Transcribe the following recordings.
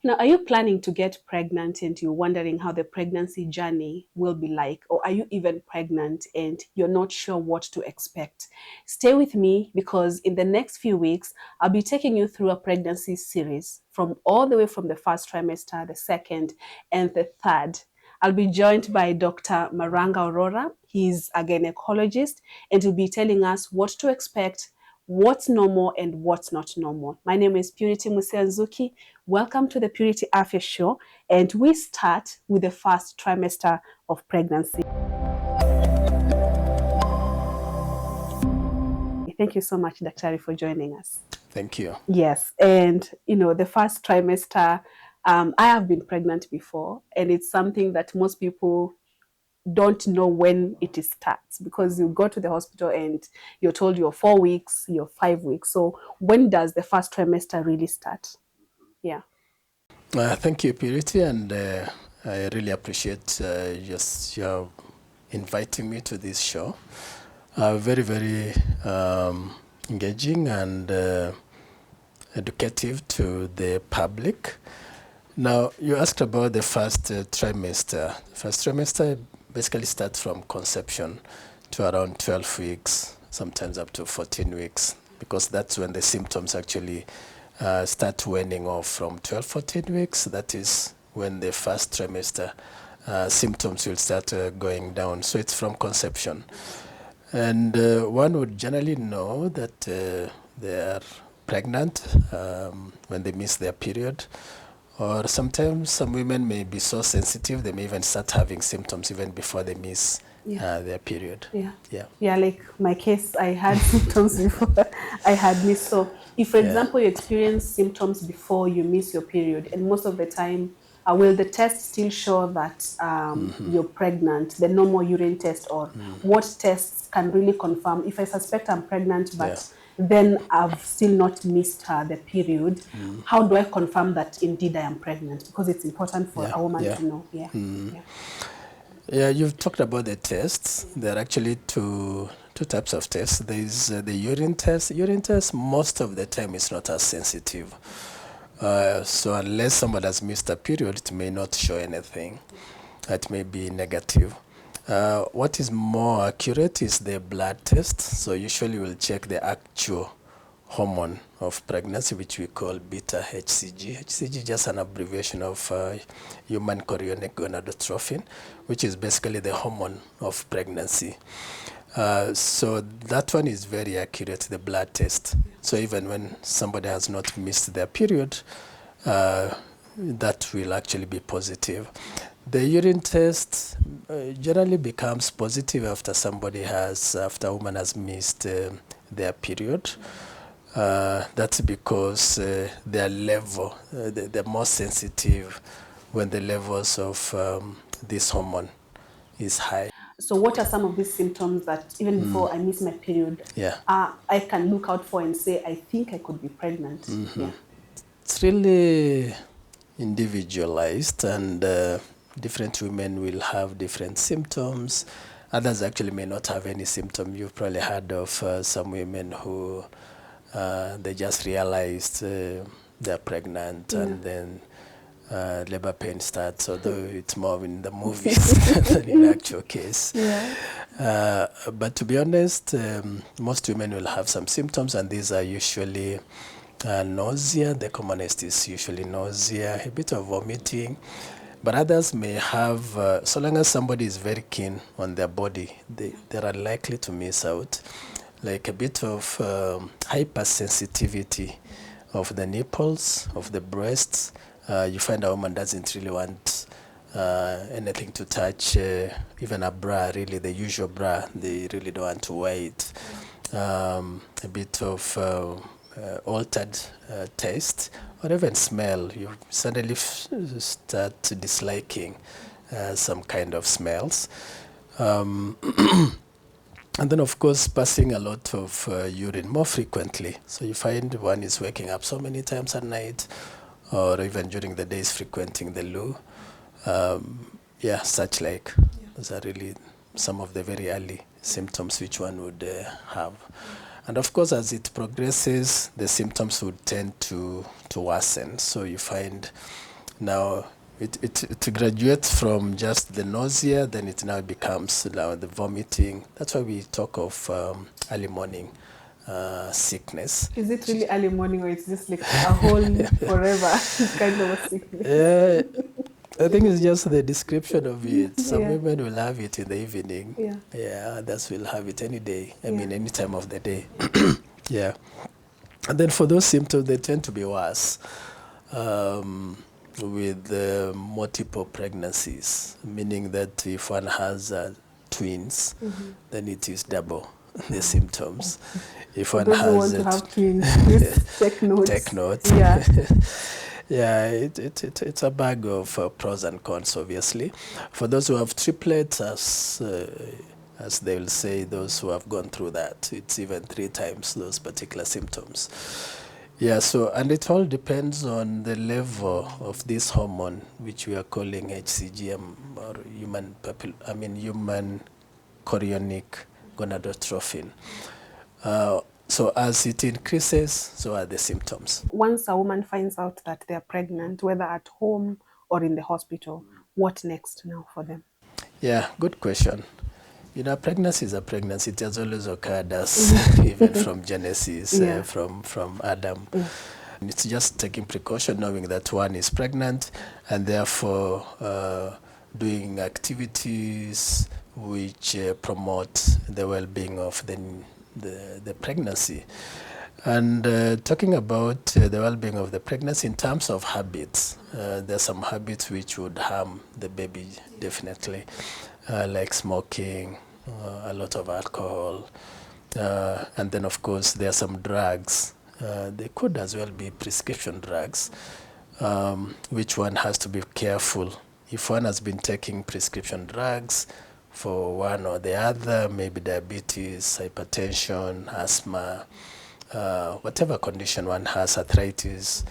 Now, are you planning to get pregnant and you're wondering how the pregnancy journey will be like? Or are you even pregnant and you're not sure what to expect? Stay with me because in the next few weeks, I'll be taking you through a pregnancy series from all the way from the first trimester, the second, and the third. I'll be joined by Dr. Maranga Aurora. He's a gynecologist and he'll be telling us what to expect, what's normal and what's not normal. My name is Purity Musianzuki. Welcome to the Purity Afya Show, and we start with the first trimester of pregnancy. Thank you so much, Daktari, for joining us. Thank you. Yes, and the first trimester, I have been pregnant before, and it's something that most people don't know when it starts because you go to the hospital and you're told you're 4 weeks, you're 5 weeks. So when does the first trimester really start? Yeah. Thank you, Purity, and I really appreciate your inviting me to this show. Very, very engaging and educative to the public. Now, you asked about the first trimester. The first trimester basically starts from conception to around 12 weeks, sometimes up to 14 weeks, because that's when the symptoms actually start waning off. From 12, 14 weeks, that is when the first trimester symptoms will start going down. So it's from conception. And one would generally know that they are pregnant when they miss their period. Or sometimes some women may be so sensitive, they may even start having symptoms even before they miss their period. Yeah, like my case, I had symptoms before I had missed. So if, for example, you experience symptoms before you miss your period, and most of the time, will the test still show that you're pregnant, the normal urine test, or what tests can really confirm? If I suspect I'm pregnant, but then I've still not missed the period, how do I confirm that indeed I am pregnant? Because it's important for a woman to know. Yeah, you've talked about the tests. There are actually two types of tests. There is the urine test. Urine test, most of the time, is not as sensitive. So unless somebody has missed a period, it may not show anything. It may be negative. What is more accurate is the blood test. So usually we'll check the actual hormone of pregnancy, which we call beta-HCG. HCG is just an abbreviation of human chorionic gonadotrophin, which is basically the hormone of pregnancy. So that one is very accurate, the blood test. So even when somebody has not missed their period, that will actually be positive. The urine test generally becomes positive after after a woman has missed their period. That's because their level, they're more sensitive when the levels of this hormone is high. So what are some of these symptoms that even before I miss my period, I can look out for and say, I think I could be pregnant? It's really individualized, and different women will have different symptoms. Others actually may not have any symptom. You've probably heard of some women who they just realized they're pregnant and then labor pain starts, although it's more in the movies than in actual case. But to be honest, most women will have some symptoms, and these are usually nausea. The commonest is usually nausea, a bit of vomiting. But others may have, so long as somebody is very keen on their body, they're unlikely to miss out. Like a bit of hypersensitivity of the nipples, of the breasts. You find a woman doesn't really want anything to touch, even a bra, really, the usual bra, they really don't want to wear it. A bit of altered taste or even smell. You suddenly start disliking some kind of smells. And then, of course, passing a lot of urine more frequently. So you find one is waking up so many times at night, or even during the day is frequenting the loo. Such like. Those are really some of the very early symptoms which one would have. And of course, as it progresses, the symptoms would tend to worsen. So you find Now, it graduates from just the nausea, then it now becomes now the vomiting. That's why we talk of early morning sickness. Is it really early morning, or it's just like a whole forever kind of a sickness? I think it's just the description of it. Some Yeah. women will have it in the evening. Yeah. Yeah, others will have it any day. I Yeah. mean, any time of the day. Yeah. And then for those symptoms, they tend to be worse with multiple pregnancies, meaning that if one has twins, then it is double the symptoms. If one Those who want has to have twins, please take notes. take notes. Yeah. Yeah, it's a bag of pros and cons, obviously. For those who have triplets, as they will say, those who have gone through that, it's even 3 times those particular symptoms. Yeah, so, and it all depends on the level of this hormone, which we are calling HCGM, or human chorionic gonadotrophin. So as it increases, so are the symptoms. Once a woman finds out that they're pregnant, whether at home or in the hospital, what next now for them? Yeah, good question. You know, pregnancy is a pregnancy. It has always occurred as even from Genesis, Yeah. from Adam. And it's just taking precaution, knowing that one is pregnant, and therefore doing activities which promote the well-being of the pregnancy. And talking about the well-being of the pregnancy in terms of habits, there are some habits which would harm the baby, definitely, like smoking, a lot of alcohol, and then of course there are some drugs. They could as well be prescription drugs, which one has to be careful. If one has been taking prescription drugs for one or the other, maybe diabetes, hypertension, asthma, whatever condition one has, arthritis,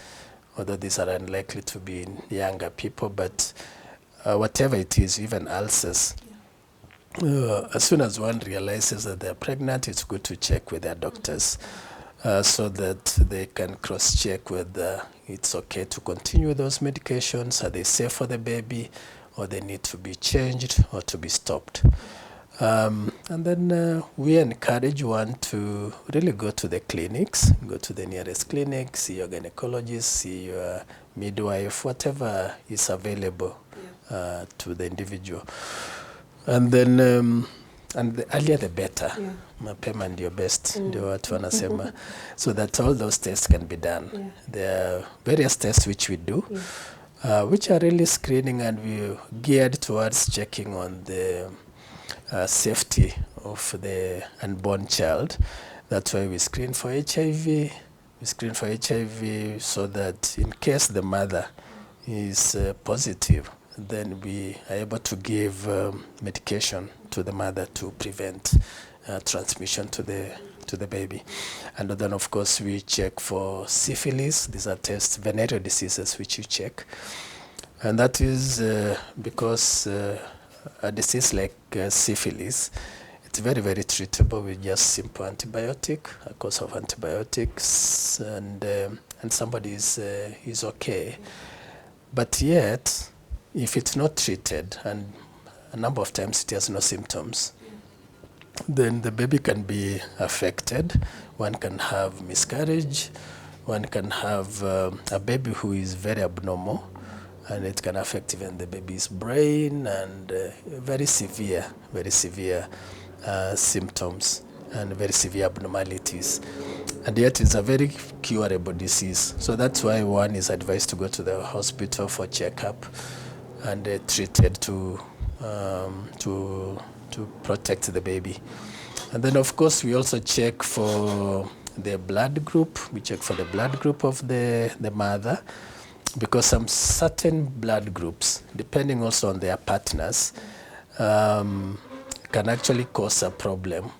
although these are unlikely to be in younger people, but whatever it is, even ulcers, as soon as one realizes that they're pregnant, it's good to check with their doctors so that they can cross-check whether it's okay to continue those medications, are they safe for the baby, or they need to be changed or to be stopped. And then we encourage one to really go to the clinics, go to the nearest clinic, see your gynecologist, see your midwife, whatever is available to the individual. And then, and the earlier the better. Yeah. Mapema ndio best, ndio watu wanasema. So that all those tests can be done. Yeah. There are various tests which we do, which are really screening, and we geared towards checking on the safety of the unborn child. That's why we screen for HIV. We screen for HIV so that in case the mother is positive, then we are able to give medication to the mother to prevent transmission to the baby. And then of course we check for syphilis. These are tests, venereal diseases, which you check. And that is because a disease like syphilis, it's very, very treatable with just simple antibiotic, a course of antibiotics, and somebody is okay. But yet, if it's not treated, and a number of times it has no symptoms, then the baby can be affected. One can have miscarriage, one can have a baby who is very abnormal, and it can affect even the baby's brain, and very severe symptoms and very severe abnormalities. And yet it's a very curable disease. So that's why one is advised to go to the hospital for checkup and treated to protect the baby. And then of course we also check for the blood group. We check for the blood group of the mother, because some certain blood groups, depending also on their partners, can actually cause a problem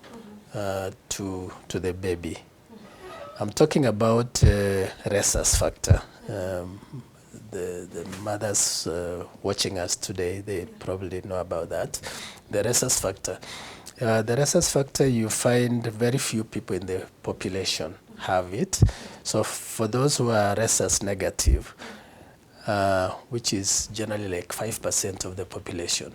to the baby. I'm talking about rhesus factor. The mothers watching us today, they probably know about that. The rhesus factor. The rhesus factor, you find very few people in the population have it. So for those who are rhesus negative, which is generally like 5% of the population.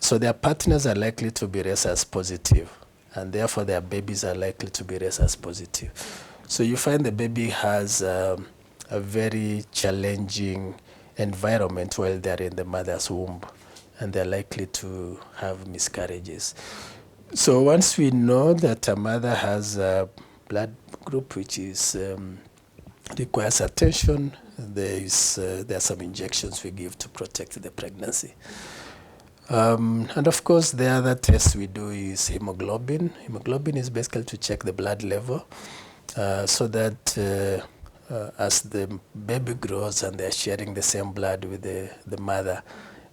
So their partners are likely to be rhesus positive, and therefore their babies are likely to be rhesus positive. So you find the baby has a very challenging environment while they're in the mother's womb, and they're likely to have miscarriages. So once we know that a mother has a blood group which is requires attention, there are some injections we give to protect the pregnancy. And of course, the other test we do is hemoglobin. Hemoglobin is basically to check the blood level so that as the baby grows and they're sharing the same blood with the mother,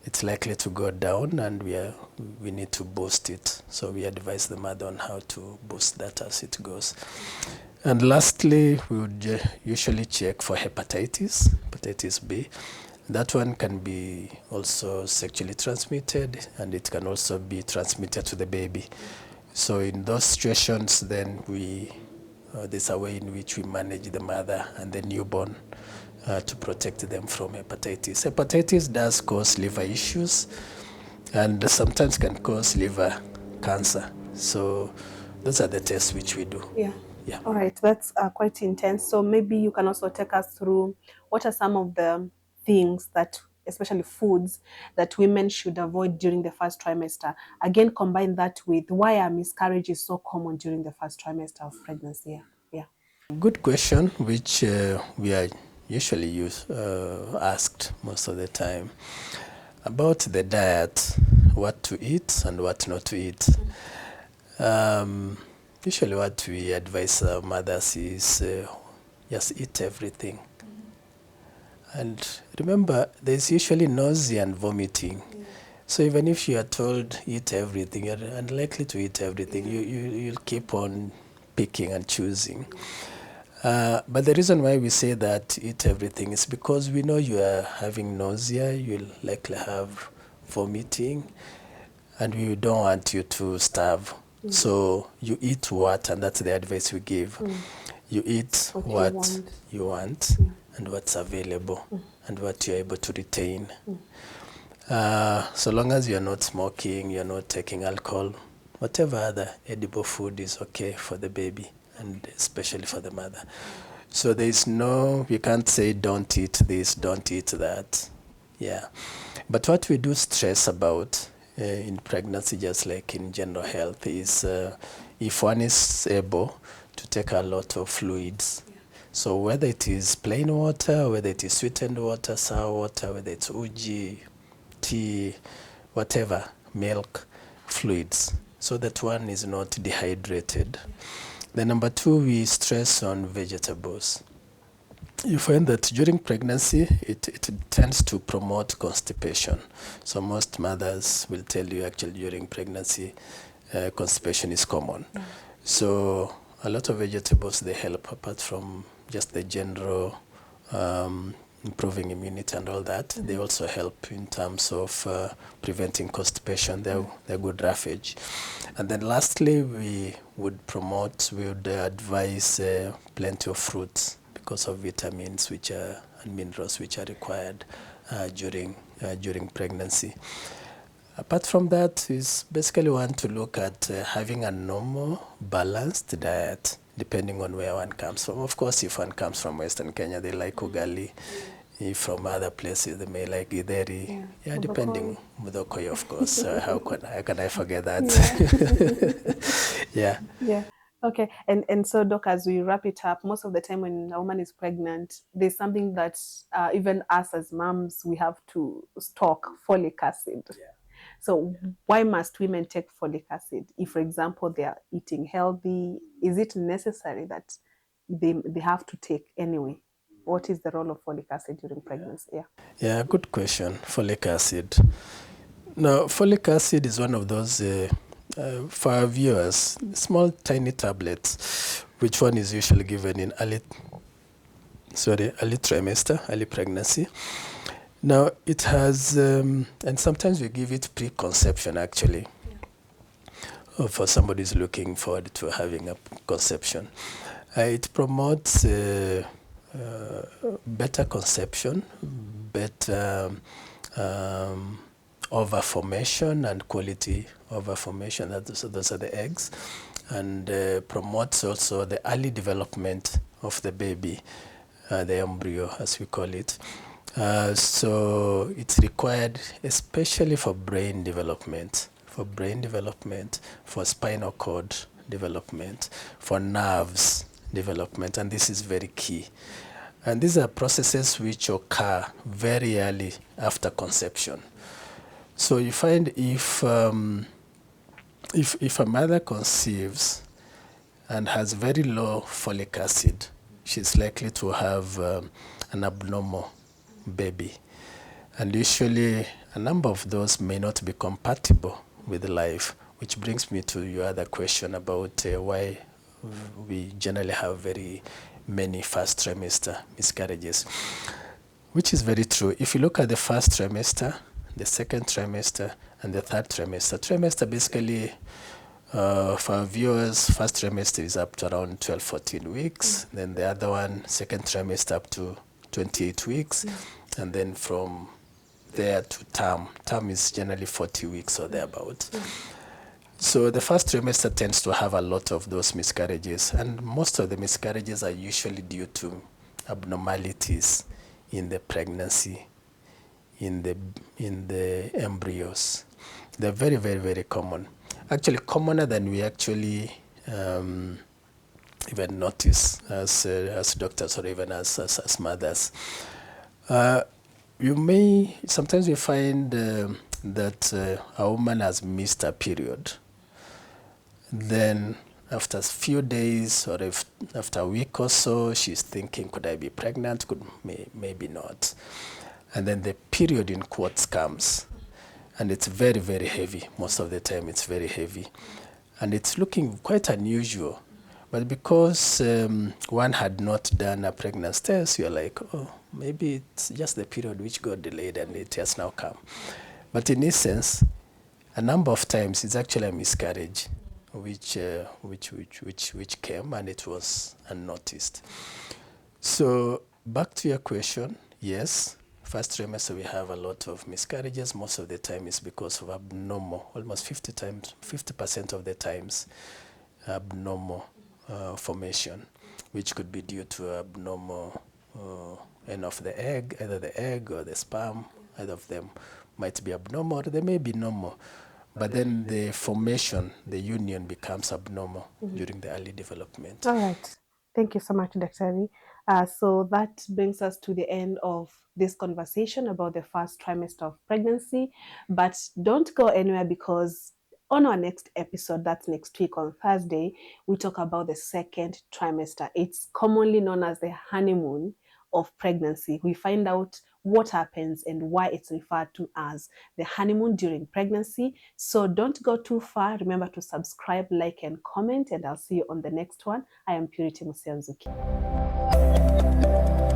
it's likely to go down, and we need to boost it. So we advise the mother on how to boost that as it goes. And lastly, we would usually check for hepatitis B. That one can be also sexually transmitted, and it can also be transmitted to the baby. So in those situations, then there's a way in which we manage the mother and the newborn to protect them from hepatitis. Hepatitis does cause liver issues and sometimes can cause liver cancer. So those are the tests which we do. Yeah. Yeah. All right. That's quite intense. So maybe you can also take us through what are some of the things that, especially foods, that women should avoid during the first trimester. Again, combine that with why are miscarriages so common during the first trimester of pregnancy. Yeah. Good question, which we are usually asked most of the time about the diet, what to eat and what not to eat. Usually what we advise mothers is just eat everything. And remember, there's usually nausea and vomiting. So even if you are told eat everything, you're unlikely to eat everything. You'll keep on picking and choosing. But the reason why we say that eat everything is because we know you are having nausea, you'll likely have vomiting, and we don't want you to starve. So you eat what, and that's the advice we give. You eat what you want and what's available and what you're able to retain. So long as you're not smoking, you're not taking alcohol, whatever other edible food is okay for the baby, and especially for the mother. So we can't say don't eat this, don't eat that. Yeah. But what we do stress about in pregnancy, just like in general health, is if one is able to take a lot of fluids. So whether it is plain water, whether it is sweetened water, sour water, whether it's uji, tea, whatever, milk, fluids, so that one is not dehydrated. Then number two, we stress on vegetables. You find that during pregnancy, it tends to promote constipation. So most mothers will tell you actually during pregnancy, constipation is common. So a lot of vegetables, they help apart from just the general improving immunity and all that. They also help in terms of preventing constipation. They're good roughage. And then lastly, we would advise plenty of fruits because of vitamins and minerals which are required during pregnancy. Apart from that, is basically want to look at having a normal, balanced diet, depending on where one comes from. Of course, if one comes from Western Kenya, they like ugali. If from other places, they may like githeri. Yeah, depending. Muthokoi, of course. How can I forget that? Yeah. Yeah. Okay. And so, Doc, as we wrap it up, most of the time when a woman is pregnant, there's something that even us as moms, we have to stock folic acid. Yeah. So why must women take folic acid? If, for example, they are eating healthy, is it necessary that they have to take anyway? What is the role of folic acid during pregnancy? Yeah, good question. Folic acid. Now, folic acid is one of those, for our viewers, small tiny tablets, which one is usually given in early trimester, early pregnancy. Now, it has, and sometimes we give it pre-conception actually, for somebody who's looking forward to having a conception. It promotes better conception, better ovum formation and quality ovum formation. So those are the eggs, and promotes also the early development of the baby, the embryo as we call it. So it's required especially for brain development, for spinal cord development, for nerves development, and this is very key. And these are processes which occur very early after conception. So you find if a mother conceives and has very low folic acid, she's likely to have an abnormal baby. And usually a number of those may not be compatible with life, which brings me to your other question about why we generally have very many first trimester miscarriages, which is very true. If you look at the first trimester, the second trimester, and the third trimester. Trimester basically, for our viewers, first trimester is up to around 12-14 weeks. Then the other one, second trimester, up to 28 weeks. And then from there to term. Term is generally 40 weeks or thereabout. So the first trimester tends to have a lot of those miscarriages, and most of the miscarriages are usually due to abnormalities in the pregnancy, in the embryos. They're very, very, very common. Actually, commoner than we actually even notice as doctors or even as mothers. Sometimes we find that a woman has missed a period. Then after a few days or after a week or so, she's thinking, could I be pregnant? Maybe not. And then the period in quotes comes. And it's very, very heavy. Most of the time it's very heavy. And it's looking quite unusual. But because one had not done a pregnancy test, you're like, oh, maybe it's just the period which got delayed and it has now come. But in essence, a number of times it's actually a miscarriage which came, and it was unnoticed. So back to your question, yes, first trimester we have a lot of miscarriages. Most of the time it's because of abnormal, almost 50% of the times, abnormal formation, which could be due to abnormal end of the egg, either the egg or the sperm. Either of them might be abnormal, or they may be normal. But then the formation, the union becomes abnormal during the early development. All right. Thank you so much, Dr. So that brings us to the end of this conversation about the first trimester of pregnancy. But don't go anywhere, because on our next episode, that's next week on Thursday, we talk about the second trimester. It's commonly known as the honeymoon of pregnancy. We find out what happens and why it's referred to as the honeymoon during pregnancy. So don't go too far. Remember to subscribe, like, and comment, and I'll see you on the next one. I am 𝗘𝐅𝗽𝗻𝐺𝐿𝐴𝐵𝐿𝐻.